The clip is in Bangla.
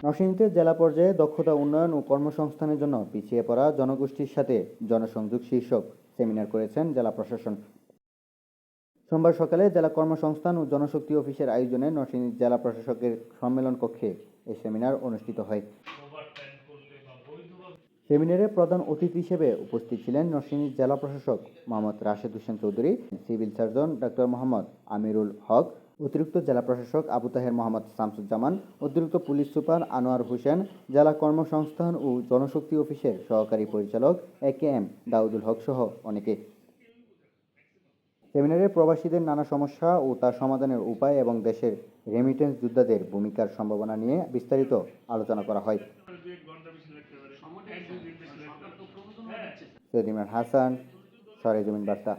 নরসিংদীতে জেলা পর্যায়ে দক্ষতা উন্নয়ন ও কর্মসংস্থানের জন্য পিছিয়ে পড়া জনগোষ্ঠীর সাথে জনসংযোগ শীর্ষক সেমিনার করেছেন জেলা প্রশাসন। সোমবার সকালে জেলা কর্মসংস্থান ও জনশক্তি অফিসের আয়োজনে নরসিংদী জেলা প্রশাসকের সম্মেলন কক্ষে এই সেমিনার অনুষ্ঠিত হয়। সেমিনারে প্রধান অতিথি হিসেবে উপস্থিত ছিলেন নরসিংদী জেলা প্রশাসক Mohammad Rashed Hossain Chowdhury, civil surgeon doctor Mohammad Amirul Haque, অতিরিক্ত জেলা প্রশাসক আবু তাহের মোহাম্মদ শামসুজ্জামান, অতিরিক্ত পুলিশ সুপার আনোয়ার হোসেন, জেলা কর্মসংস্থান ও জনশক্তি অফিসের সহকারী পরিচালক AKM দাউদুল হক সহ অনেকে। সেমিনারে প্রবাসীদের নানা সমস্যা ও তার সমাধানের উপায় এবং দেশের রেমিটেন্স যোদ্ধাদের ভূমিকার সম্ভাবনা নিয়ে বিস্তারিত আলোচনা করা হয়। সৈয়দ ইমরান হাসান, সরেজমিন বার্তা।